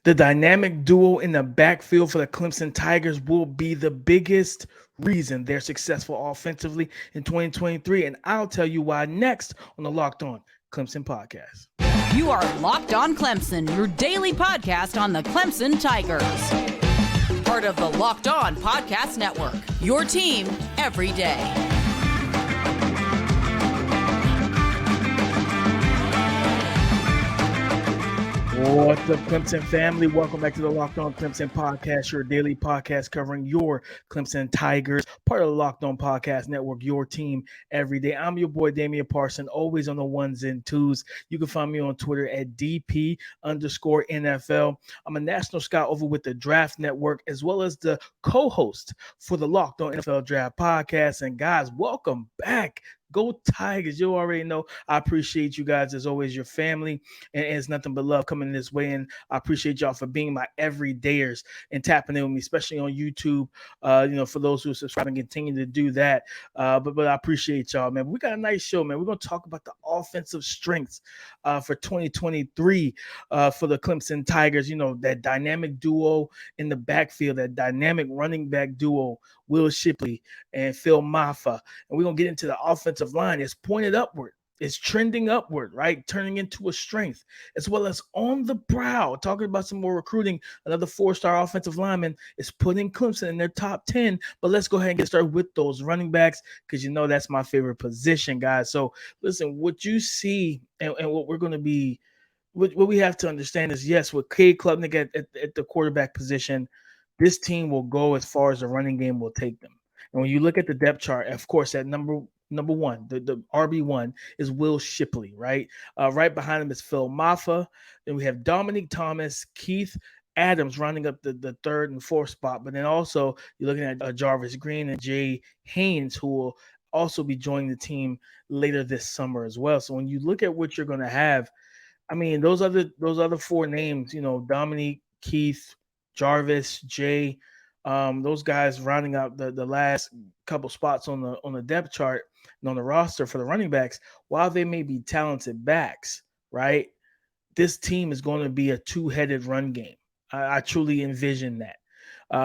The dynamic duo in the backfield for the Clemson Tigers will be the biggest reason they're successful offensively in 2023. And I'll tell you why next on the Locked On Clemson podcast. You are Locked On Clemson, your daily podcast on the Clemson Tigers. Part of the Locked On Podcast Network, your team every day. What's up, Clemson family? Welcome back to the Locked On Clemson podcast, your daily podcast covering your Clemson Tigers, part of the Locked On Podcast Network, your team every day. I'm your boy, Damian Parson, always on the ones and twos. You can find me on Twitter at DP_NFL. I'm a national scout over with the Draft Network, as well as the co-host for the Locked On NFL Draft podcast. And guys, welcome back. Go Tigers. You already know I appreciate you guys as always, your family, and it's nothing but love coming this way. And I appreciate y'all for being my everydayers and tapping in with me, especially on YouTube. For those who subscribe and continue to do that. But I appreciate y'all, man. We got a nice show, man. We're going to talk about the offensive strengths for 2023 for the Clemson Tigers. You know, that dynamic duo in the backfield, that dynamic running back duo, Will Shipley and Phil Mafah. And we're going to get into the offensive line. It's pointed upward. It's trending upward, right? Turning into a strength, as well as on the Prowl, talking about some more recruiting. Another 4-star offensive lineman is putting Clemson in their top 10. But let's go ahead and get started with those running backs, because you know that's my favorite position, guys. So listen, what you see and what we're going to be, what we have to understand is, yes, with Cade Klubnik at the quarterback position, this team will go as far as the running game will take them. And when you look at the depth chart, of course, at number one, the RB1 is Will Shipley, right? Right behind him is Phil Mafah. Then we have Dominic Thomas, Keith Adams rounding up the third and fourth spot. But then also you're looking at Jarvis Green and Jay Haynes, who will also be joining the team later this summer as well. So when you look at what you're going to have, I mean, those other four names, you know, Dominic, Keith, Jarvis, Jay, those guys rounding out the last couple spots on the depth chart and on the roster for the running backs. While they may be talented backs, right? This team is going to be a two-headed run game. I truly envision that.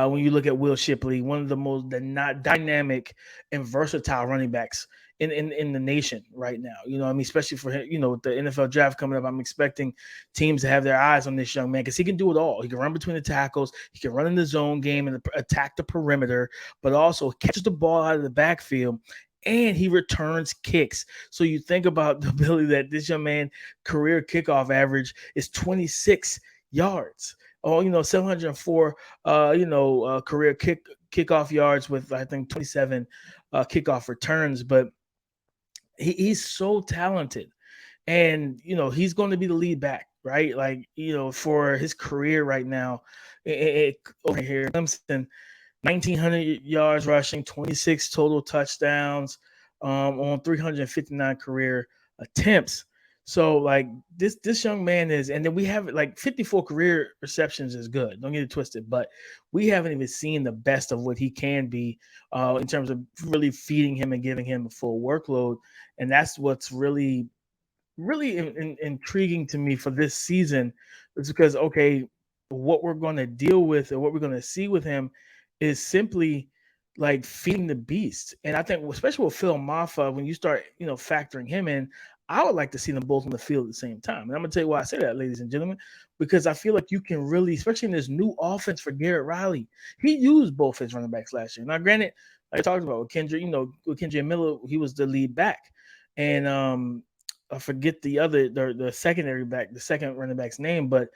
When you look at Will Shipley, one of the most dynamic and versatile running backs in the nation right now. You know, I mean, especially for him, you know, with the NFL draft coming up, I'm expecting teams to have their eyes on this young man, because he can do it all. He can run between the tackles, he can run in the zone game and attack the perimeter, but also catches the ball out of the backfield, and he returns kicks. So you think about the ability that this young man career kickoff average is 26 yards. 704, career kickoff yards with, I think, 27 kickoff returns. But he's so talented, and he's going to be the lead back, right? Like, for his career right now, over here, Clemson, 1,900 yards rushing, 26 total touchdowns on 359 career attempts. So, like, this young man is, and then we have like 54 career receptions is good. Don't get it twisted, but we haven't even seen the best of what he can be in terms of really feeding him and giving him a full workload. And that's what's really, really intriguing to me for this season, is because, okay, what we're going to deal with and what we're going to see with him is simply like feeding the beast. And I think, especially with Phil Mafah, when you start, factoring him in, I would like to see them both on the field at the same time. And I'm going to tell you why I say that, ladies and gentlemen, because I feel like you can really, especially in this new offense for Garrett Riley, he used both his running backs last year. Now, granted, like I talked about with Kendrick, with Kendrick Miller, he was the lead back. And I forget the secondary back, the second running back's name, but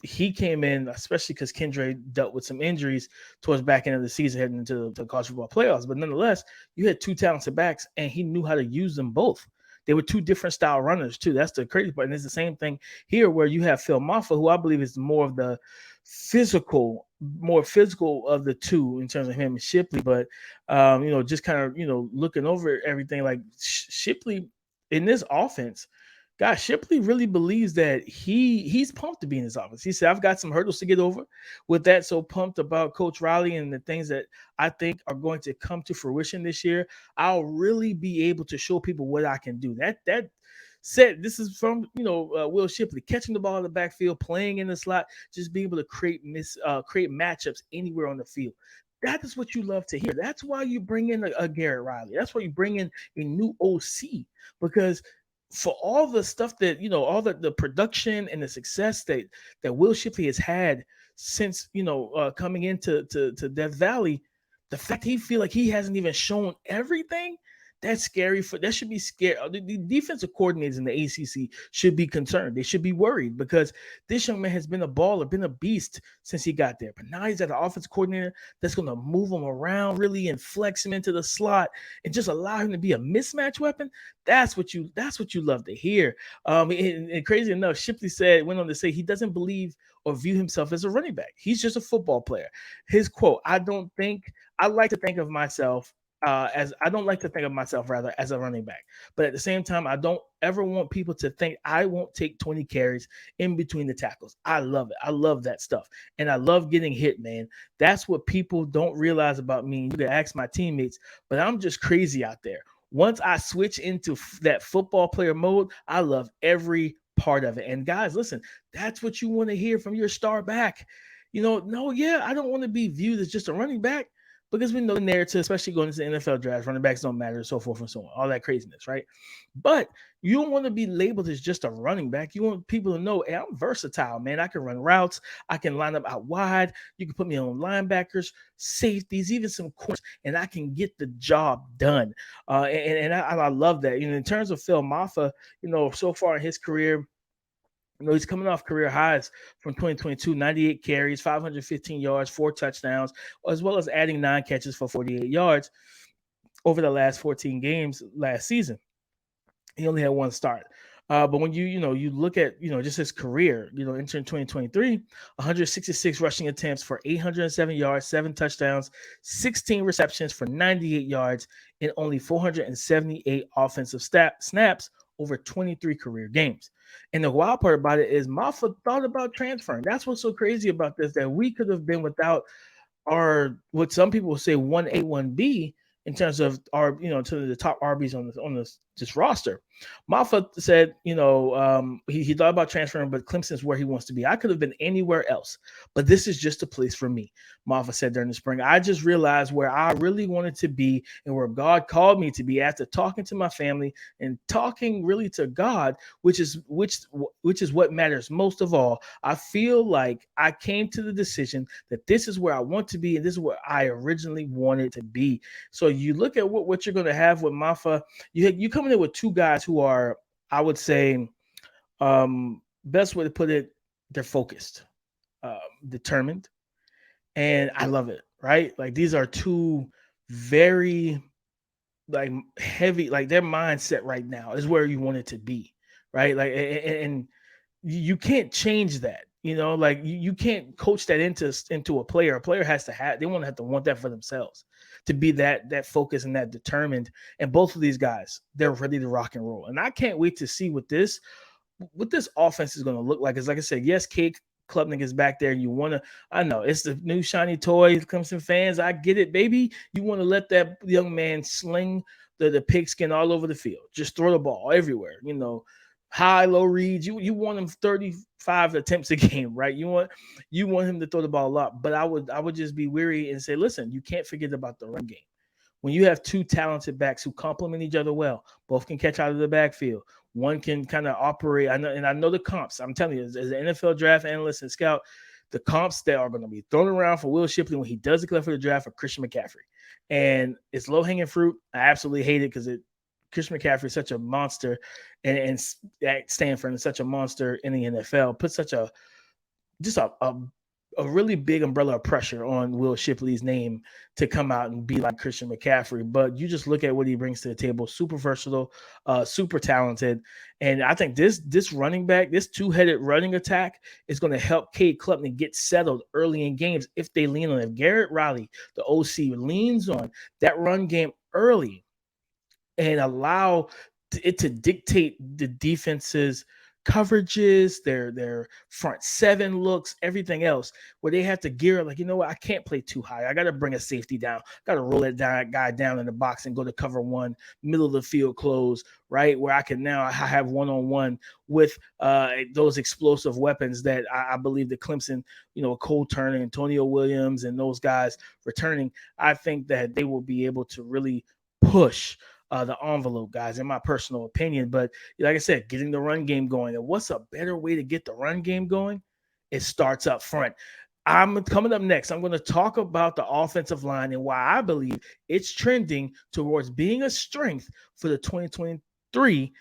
he came in, especially because Kendrick dealt with some injuries towards back end of the season heading into the college football playoffs. But nonetheless, you had two talented backs, and he knew how to use them both. They were two different style runners, too. That's the crazy part. And it's the same thing here, where you have Phil Mafah, who I believe is more of the more physical of the two in terms of him and Shipley. But, just kind of, looking over everything, like Shipley in this offense, gosh, Shipley really believes that he's pumped to be in this offense. He said, I've got some hurdles to get over with that. So pumped about Coach Riley and the things that I think are going to come to fruition this year. I'll really be able to show people what I can do. That said this is from Will Shipley, catching the ball in the backfield, playing in the slot, just being able to create matchups anywhere on the field. That is what you love to hear. That's why you bring in a Garrett Riley. That's why you bring in a new OC, because for all the stuff that all the production and the success that Will Shipley has had since coming into to Death Valley, the fact he feel like he hasn't even shown everything, that's scary. That should be scary. The defensive coordinators in the ACC should be concerned. They should be worried, because this young man has been a baller, been a beast since he got there. But now he's at an offense coordinator that's going to move him around really and flex him into the slot and just allow him to be a mismatch weapon. That's what you love to hear. And crazy enough, Shipley went on to say he doesn't believe or view himself as a running back. He's just a football player. His quote: I like to think of myself I don't like to think of myself rather as a running back. But at the same time, I don't ever want people to think I won't take 20 carries in between the tackles. I love it. I love that stuff. And I love getting hit, man. That's what people don't realize about me. You can ask my teammates, but I'm just crazy out there. Once I switch into that football player mode, I love every part of it. And guys, listen, that's what you want to hear from your star back. No, yeah, I don't want to be viewed as just a running back, because we know the narrative, especially going into the NFL draft, running backs don't matter, so forth and so on, all that craziness, right? But you don't want to be labeled as just a running back. You want people to know, hey, I'm versatile, man. I can run routes. I can line up out wide. You can put me on linebackers, safeties, even some corners, and I can get the job done. I love that. In terms of Phil Mafah, so far in his career, he's coming off career highs from 2022, 98 carries, 515 yards, 4 touchdowns, as well as adding 9 catches for 48 yards over the last 14 games last season. He only had 1 start. But when you look at, just his career, entering 2023, 166 rushing attempts for 807 yards, 7 touchdowns, 16 receptions for 98 yards, and only 478 offensive snaps over 23 career games. And the wild part about it is Mafah thought about transferring. That's what's so crazy about this, that we could have been without our, what some people will say, 1A, 1B in terms of our, to the top RBs on this roster. Mafah said, he thought about transferring, but Clemson's where he wants to be. I could have been anywhere else, but this is just a place for me. Mafah said during the spring, I just realized where I really wanted to be and where God called me to be after talking to my family and talking really to God, which is what matters most of all. I feel like I came to the decision that this is where I want to be and this is where I originally wanted to be. So you look at what you're going to have with Mafah. You come in with 2 guys who are, I would say, best way to put it, they're focused, determined, and I love it, right? Like, these are 2 very, like, heavy, like, their mindset right now is where you want it to be, right? Like, and you can't change that. Like, you can't coach that into a player. A player has to have, they have to want that for themselves, to be that focused and that determined. And both of these guys, they're ready to rock and roll. And I can't wait to see what this offense is going to look like. Because like I said, yes, Cade Klubnik is back there. I know it's the new shiny toy. Clemson fans, I get it, baby. You want to let that young man sling the pigskin all over the field. Just throw the ball everywhere, high, low reads. You want him 35 attempts a game, right? You want him to throw the ball a lot. But I would just be weary and say, listen, you can't forget about the run game. When you have 2 talented backs who complement each other well, both can catch out of the backfield. One can kind of operate. I know the comps. I'm telling you, as an NFL draft analyst and scout, the comps that are going to be thrown around for Will Shipley when he does declare for the draft for Christian McCaffrey. And it's low-hanging fruit. I absolutely hate it because Christian McCaffrey is such a monster, and at Stanford is such a monster in the NFL. Put such a really big umbrella of pressure on Will Shipley's name to come out and be like Christian McCaffrey. But you just look at what he brings to the table. Super versatile, super talented. And I think this running back, this 2-headed running attack is going to help Cade Klubnik get settled early in games if they lean on it. If Garrett Riley, the OC, leans on that run game early and allow it to dictate the defense's coverages, their front seven looks, everything else, where they have to gear like, you know what, I can't play too high. I got to bring a safety down. Got to roll that guy down in the box and go to cover one, middle of the field close, right? Where I can now have one-on-one with those explosive weapons that I believe the Clemson, Cole Turner, Antonio Williams, and those guys returning. I think that they will be able to really push the envelope, guys, in my personal opinion. But like I said, getting the run game going. And what's a better way to get the run game going? It starts up front. I'm coming up next. I'm going to talk about the offensive line and why I believe it's trending towards being a strength for the 2023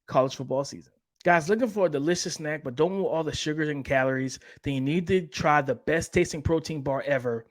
college football season. Guys, looking for a delicious snack, but don't want all the sugars and calories, then you need to try the best tasting protein bar ever.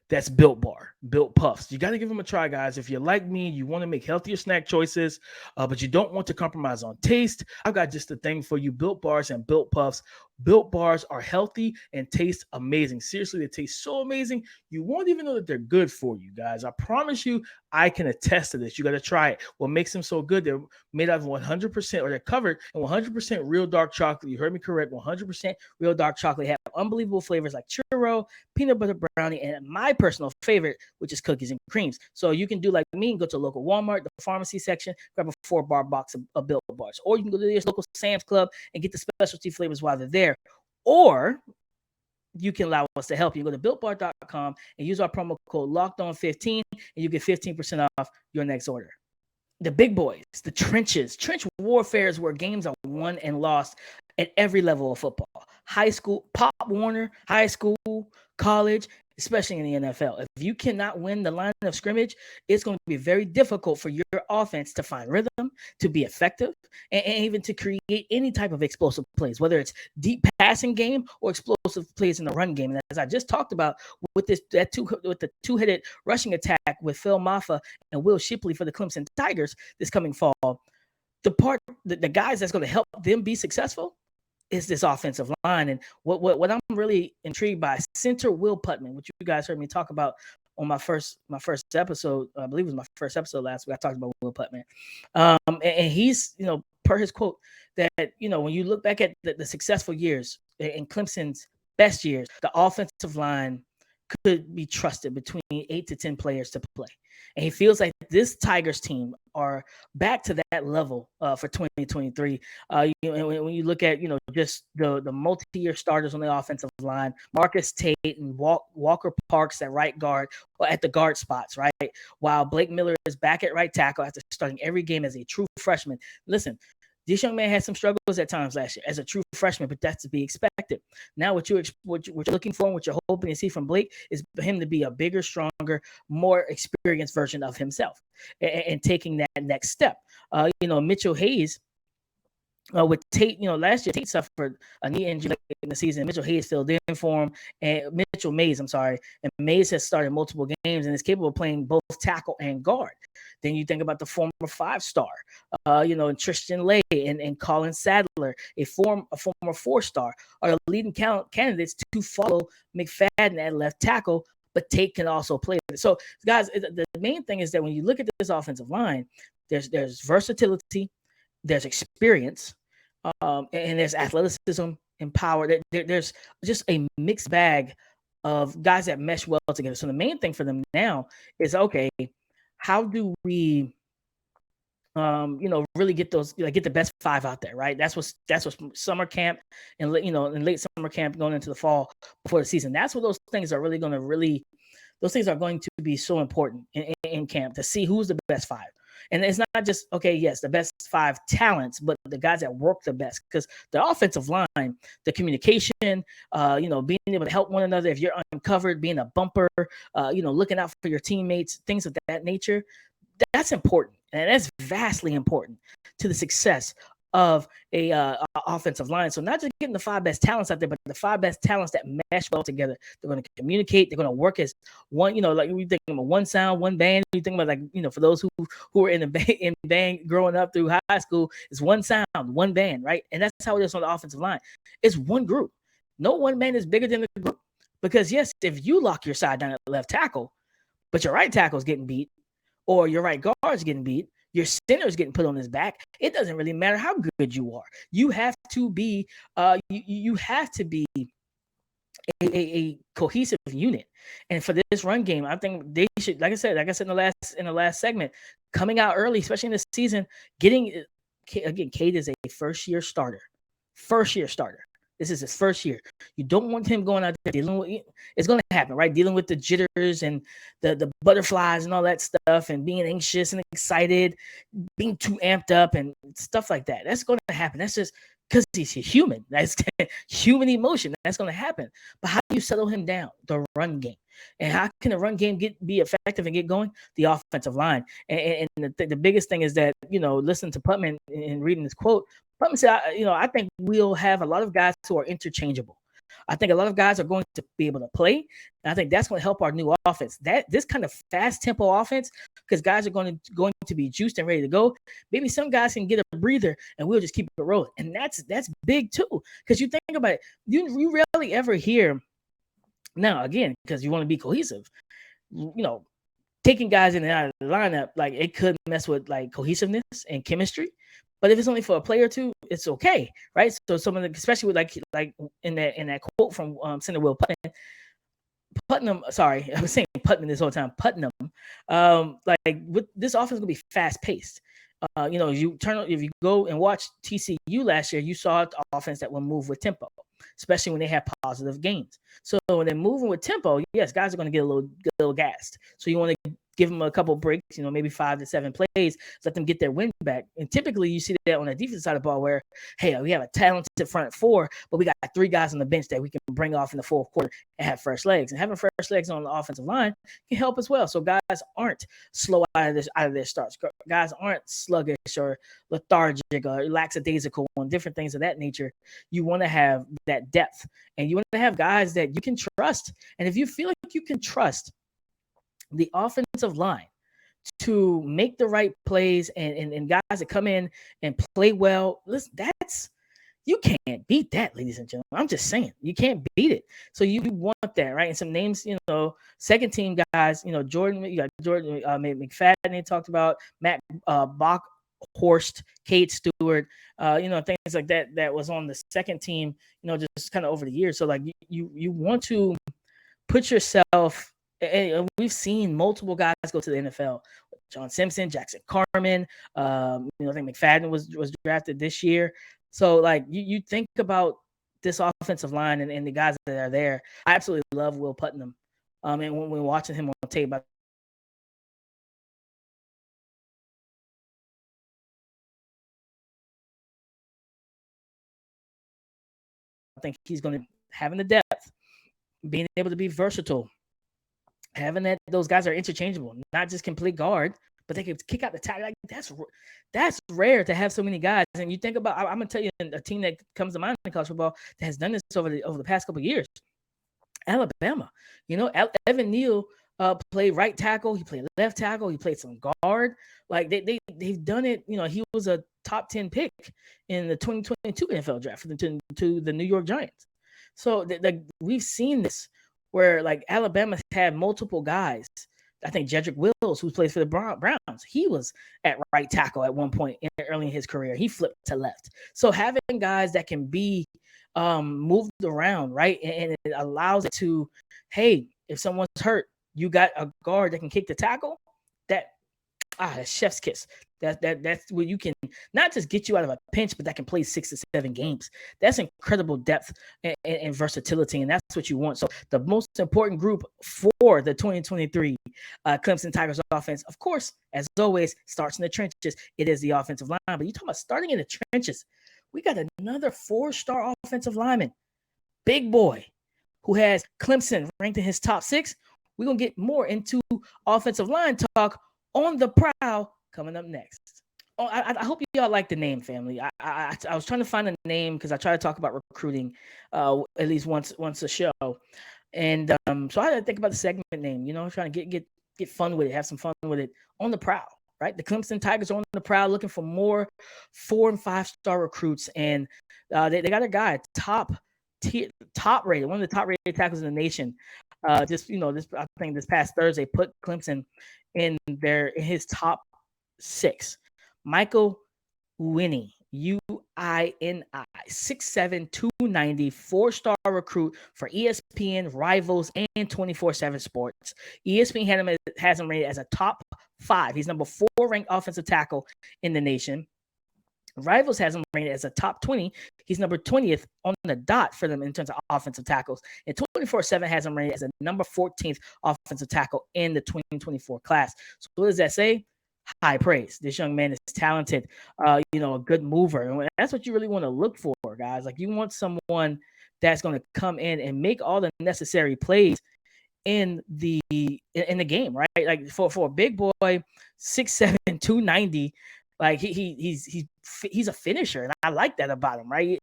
That's Built Bar, Built Puffs. You got to give them a try, guys. If you're like me, you want to make healthier snack choices, but you don't want to compromise on taste, I've got just the thing for you, Built Bars and Built Puffs. Built Bars are healthy and taste amazing. Seriously, they taste so amazing, you won't even know that they're good for you, guys. I promise you, I can attest to this. You got to try it. What makes them so good, they're made out of 100%, or they're covered in 100% real dark chocolate. You heard me correct, 100% real dark chocolate. They have unbelievable flavors like churro, peanut butter brownie, and my personal favorite, which is cookies and creams. So you can do like me and go to a local Walmart, the pharmacy section, grab a 4-bar box of Built Bars. Or you can go to your local Sam's Club and get the specialty flavors while they're there. Or you can allow us to help you. Go to BuiltBar.com and use our promo code LOCKEDON15, and you get 15% off your next order. The big boys, the trenches. Trench warfare is where games are won and lost at every level of football. High school, Pop Warner, high school, college, especially in the NFL. If you cannot win the line of scrimmage, it's going to be very difficult for your offense to find rhythm, to be effective, and even to create any type of explosive plays, whether it's deep passing game or explosive plays in the run game. And as I just talked about with the two-headed rushing attack with Mafah and Will Shipley for the Clemson Tigers this coming fall, the guys that's going to help them be successful is this offensive line. And what I'm really intrigued by, center Will Putman, which you guys heard me talk about on my first episode. I believe it was my first episode last week. I talked about Will Putman. And he's, per his quote, that, when you look back at the successful years in Clemson's best years, the offensive line could be trusted between 8 to 10 players to play. And he feels like this Tigers team are back to that level for 2023. When you look at, just the multi-year starters on the offensive line, Marcus Tate and Walker Parks at right guard, or at the guard spots, right? While Blake Miller is back at right tackle after starting every game as a true freshman. Listen, this young man had some struggles at times last year as a true freshman, but that's to be expected. Now what you're looking for and what you're hoping to see from Blake is for him to be a bigger, stronger, more experienced version of himself and taking that next step. Mitchell Hayes, with Tate, last year Tate suffered a knee injury in the season. Mitchell Hayes filled in for him, and Mitchell Mays, and Mays has started multiple games and is capable of playing both tackle and guard. Then you think about the former 5-star, Tristan Lay and Colin Sadler, a former 4-star, are the leading candidates to follow McFadden at left tackle, but Tate can also play. So, guys, the main thing is that when you look at this offensive line, there's versatility, there's experience, and there's athleticism and power. There's just a mixed bag of guys that mesh well together. So the main thing for them now is, okay, how do we, really get those, get the best 5 out there, right? That's what summer camp and, in late summer camp going into the fall before the season. That's what those things are going to be so important in camp, to see who's the best 5. And it's not just, okay, yes, the best 5 talents, but the guys that work the best. Because the offensive line, the communication, being able to help one another if you're uncovered, being a bumper, looking out for your teammates, things of that nature, that's important. And that's vastly important to the success of a offensive line. So not just getting the 5 best talents out there, but the 5 best talents that mesh well together. They're going to communicate. They're going to work as one, like we think about one sound, one band. You think about for those who are in band growing up through high school, it's one sound, one band, right? And that's how it is on the offensive line. It's one group. No one man is bigger than the group. Because yes, if you lock your side down at left tackle, but your right tackle is getting beat, or your right guard is getting beat, Your center is getting put on his back. It doesn't really matter how good you are. You have to be you have to be a cohesive unit. And for this run game, I think they should, like I said in the last segment, coming out early, especially in this season, getting again, Cade is a first year starter. This is his first year. You don't want him going out there dealing with, it's going to happen, right? Dealing with the jitters and the butterflies and all that stuff, and being anxious and excited, being too amped up and stuff like that. That's going to happen. That's just because he's a human. That's human emotion. That's going to happen. But how do you settle him down? The run game. And how can the run game be effective and get going? The offensive line. And the biggest thing is that, listen to Putman and reading this quote. Putman said, I think we'll have a lot of guys who are interchangeable. I think a lot of guys are going to be able to play. And I think that's going to help our new offense. This kind of fast tempo offense, because guys are going to be juiced and ready to go. Maybe some guys can get a breather and we'll just keep it rolling. And that's big too. Because you think about it, you rarely ever hear, now again, because you want to be cohesive, taking guys in and out of the lineup, like it could mess with like cohesiveness and chemistry. But if it's only for a play or two, it's okay, right? So some of the, especially with like in that quote from Senator Will Putnam. Sorry, I was saying Putnam this whole time. Putnam, like with this offense gonna be fast paced. If you go and watch TCU last year, you saw an offense that will move with tempo, especially when they have positive gains. So when they're moving with tempo, yes, guys are going to get a little gassed. So you want to give them a couple breaks, maybe 5 to 7 plays, let them get their wind back. And typically you see that on the defensive side of the ball where, hey, we have a talented front four, but we got 3 guys on the bench that we can bring off in the fourth quarter and have fresh legs. And having fresh legs on the offensive line can help as well. So guys aren't slow out of their starts. Guys aren't sluggish or lethargic or lackadaisical and different things of that nature. You want to have that depth, and you want to have guys that you can trust. And if you feel like you can trust the offensive line to make the right plays and guys that come in and play well, listen, you can't beat that, ladies and gentlemen. I'm just saying, you can't beat it. So you want that, right? And some names, second team guys, Jordan McFadden, they talked about Matt Bockhorst, Cade Stewart, things like that was on the second team, just kind of over the years. So like you want to put yourself. And we've seen multiple guys go to the NFL. John Simpson, Jackson Carman. I think McFadden was drafted this year. So, like, you think about this offensive line and the guys that are there. I absolutely love Will Putnam. And when we're watching him on tape, I think he's going to having the depth, being able to be versatile. Having that, those guys are interchangeable, not just complete guard, but they can kick out the tag. Like that's rare to have so many guys. And you think about, I'm gonna tell you a team that comes to mind in college football that has done this over the past couple of years. Alabama, Evan Neal played right tackle, he played left tackle, he played some guard. Like they've done it. He was a top 10 pick in the 2022 NFL draft to the New York Giants. So we've seen this, where like Alabama had multiple guys. I think Jedrick Wills, who plays for the Browns, he was at right tackle at one point early in his career. He flipped to left. So having guys that can be moved around, right, and it allows it to, hey, if someone's hurt, you got a guard that can kick the tackle. That's chef's kiss. That's where you can not just get you out of a pinch, but that can play 6 to 7 games. That's incredible depth and versatility, and that's what you want. So the most important group for the 2023 Clemson Tigers offense, of course, as always, starts in the trenches. It is the offensive line, but you talking about starting in the trenches. We got another 4-star offensive lineman, big boy, who has Clemson ranked in his top 6. We're gonna get more into offensive line talk on the Prowl coming up next. Oh, I hope y'all like the name, family. I was trying to find a name because I try to talk about recruiting at least once a show, and so I had to think about the segment name. Trying to get fun with it, have some fun with it on the Prowl. Right, the Clemson Tigers are on the Prowl looking for more 4- and 5-star recruits, and they got a guy top rated, one of the top rated tackles in the nation. I think this past Thursday put Clemson in his top 6. Michael Uini, UINI, 6'7", 290, 4-star recruit for ESPN, Rivals, and 24/7 Sports. ESPN has him rated as a top 5. He's number 4 ranked offensive tackle in the nation. Rivals has him rated as a top 20. He's number 20th on the dot for them in terms of offensive tackles. And 24/7 has him rated as a number 14th offensive tackle in the 2024 class. So what does that say? High praise. This young man is talented, a good mover. And that's what you really want to look for, guys. Like, you want someone that's going to come in and make all the necessary plays in the game, right? Like, for a big boy, 6'7", 290, like he's a finisher, and I like that about him, right?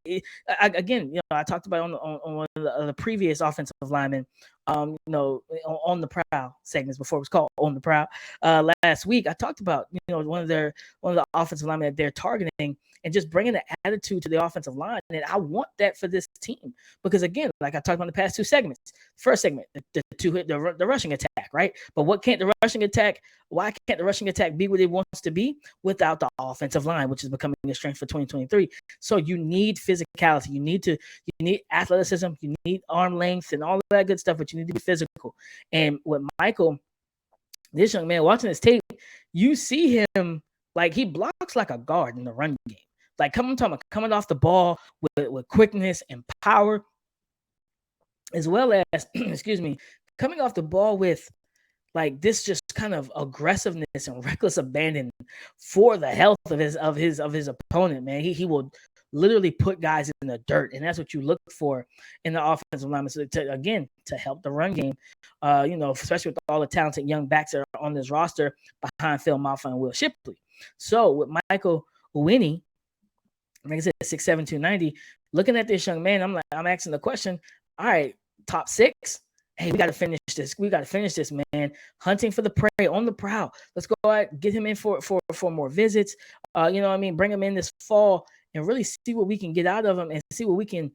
I talked about on one of the previous offensive linemen, on the Prowl segments before it was called On the Prowl. Last week, I talked about one of the offensive linemen that they're targeting, and just bringing the attitude to the offensive line. And I want that for this team because, again, like I talked about in the past 2 segments. First segment, the rushing attack, right? But what can't the rushing attack? Why can't the rushing attack be what it wants to be without the offensive line, which is becoming a strength for 2023? So you need physicality. You need athleticism. You need arm length and all of that good stuff, but you need to be physical. And with Michael, this young man, watching his tape, you see him like he blocks like a guard in the run game. Like, coming off the ball with quickness and power, as well as, coming off the ball with like this just kind of aggressiveness and reckless abandon for the health of his opponent, man. He will literally put guys in the dirt, and that's what you look for in the offensive lineman. So to help the run game, especially with all the talented young backs that are on this roster behind Phil Mafah and Will Shipley. So with Michael Uini, like I said, 6'7", 290, looking at this young man, I'm asking the question, all right, top 6. Hey, we got to finish this. We got to finish this, man. Hunting for the prey on the Prowl. Let's go out, get him in for more visits. Bring him in this fall and really see what we can get out of him and see what we can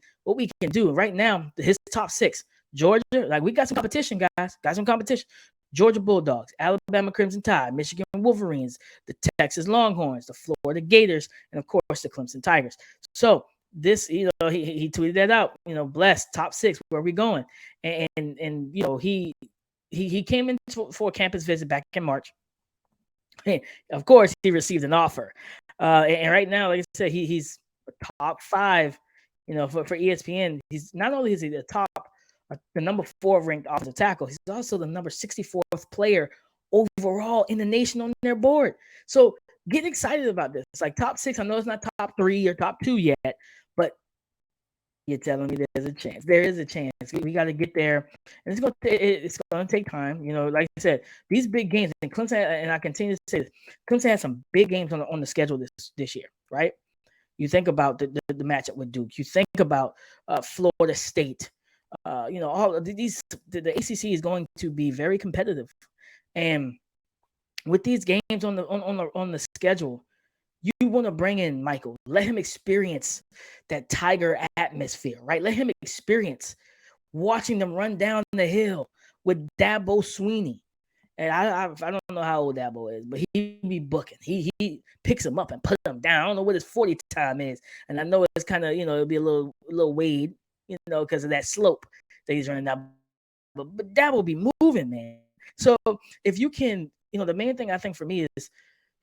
do. Right now, his top 6, Georgia, like, we got some competition, guys. Got some competition. Georgia Bulldogs, Alabama Crimson Tide, Michigan Wolverines, the Texas Longhorns, the Florida Gators, and of course the Clemson Tigers. So this, he tweeted that out. Blessed, top 6. Where are we going? And he came in for a campus visit back in March. And of course, he received an offer. And right now, like I said, he's a top 5. For ESPN, he's not only is he the number 4 ranked offensive tackle, he's also the number 64th player overall in the nation on their board. So get excited about this. It's like top 6. I know it's not top 3 or top 2 yet, but you're telling me there's a chance. There is a chance. We got to get there, and it's going to take time. Like I said, these big games, and Clemson, and I continue to say this, Clemson has some big games on the schedule this year, right? You think about the matchup with Duke. You think about Florida State. All of these, the ACC is going to be very competitive, and with these games on the schedule, you want to bring in Michael. Let him experience that Tiger atmosphere, right? Let him experience watching them run down the hill with Dabo Sweeney. And I don't know how old Dabo is, but he be booking. He picks him up and puts him down. I don't know what his 40 time is, and I know it's kind of it'll be a little wade, because of that slope that he's running down. But Dabo be moving, man. So if you can, the main thing I think for me is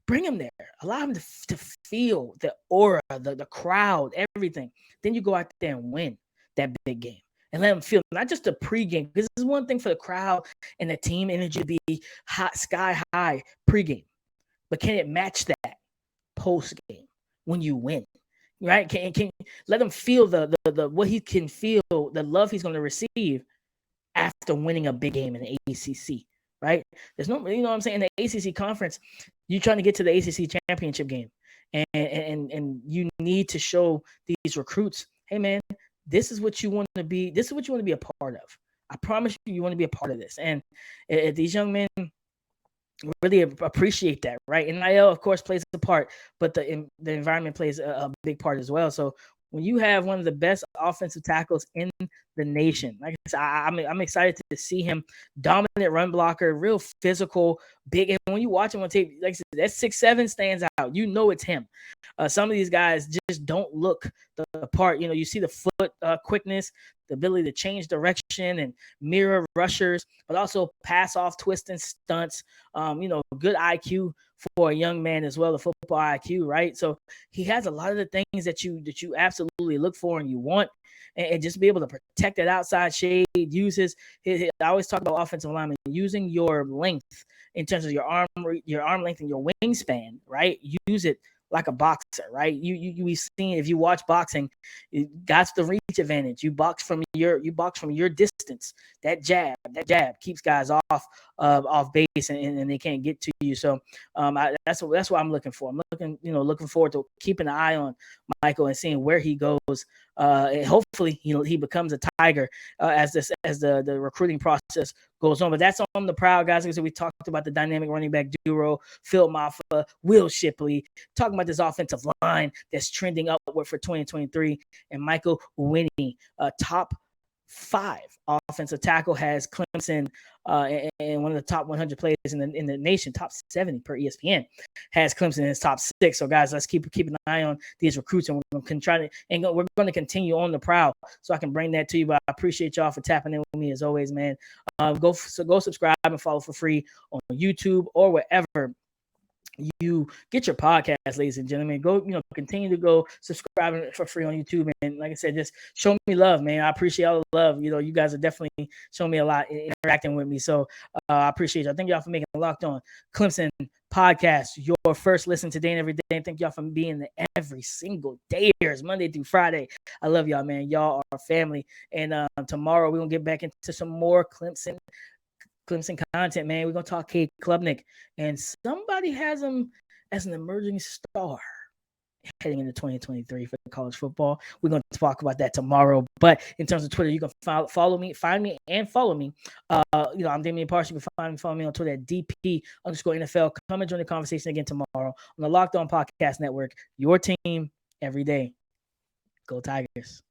bring him there. Allow him to feel the aura, the crowd, everything. Then you go out there and win that big game. And let him feel not just the pregame, because it's one thing for the crowd and the team energy to be hot, sky high pregame. But can it match that postgame when you win? Right? Can let him feel the what he can feel, the love he's going to receive after winning a big game in the ACC. Right? There's no, what I'm saying, in the ACC conference, you're trying to get to the ACC championship game, and you need to show these recruits, hey man, this is what you want to be. This is what you want to be a part of. I promise you want to be a part of this. And these young men really appreciate that, right? And NIL, of course, plays a part, but the environment plays a big part as well. So when you have one of the best offensive tackles in the nation. Like I said, I'm excited to see him, dominant run blocker, real physical, big. And when you watch him on tape, like I said, that 6'7" stands out. You know it's him. Some of these guys just don't look the part. You see the foot quickness, the ability to change direction and mirror rushers, but also pass off twists and stunts. Good IQ for a young man as well, the football IQ, right? So he has a lot of the things that you absolutely look for and you want, and just be able to protect that outside shade. I always talk about offensive linemen using your length in terms of your arm length and your wingspan, right? Use it like a boxer, right? We've seen, if you watch boxing, that's the reach advantage. You box from your distance. That jab keeps guys off base and they can't get to you. So that's what I'm looking for. I'm looking forward to keeping an eye on Michael and seeing where he goes. And hopefully he becomes a Tiger as the recruiting process goes on. But that's on the Prowl guys. Like I said, we talked about the dynamic running back duo, Phil Mafah, Will Shipley, talking about this offensive line that's trending upward for 2023, and Michael Winnie, top 5 offensive tackle, has Clemson and one of the top 100 players in the nation, top 70 per ESPN, has Clemson in his top 6. So guys, let's keep an eye on these recruits, and we're going to continue on the Prowl so I can bring that to you. But I appreciate y'all for tapping in with me as always, man. Go subscribe and follow for free on YouTube or wherever you get your podcast, ladies and gentlemen. Go, continue to go subscribe for free on YouTube. And like I said, just show me love, man. I appreciate all the love. You guys are definitely showing me a lot, interacting with me. So I appreciate y'all. Thank y'all for making Locked On Clemson podcast your first listen today and every day. And thank y'all for being there every single day. It's Monday through Friday. I love y'all, man. Y'all are family. And tomorrow we're going to get back into some more Clemson content, man. We're going to talk Cade Klubnik, and somebody has him as an emerging star heading into 2023 for college football. We're going to talk about that tomorrow. But in terms of Twitter, you can find me and follow me. I'm Damian Parsh. You can follow me on Twitter at DP_NFL. Come and join the conversation again tomorrow on the Locked On Podcast Network. Your team every day. Go Tigers.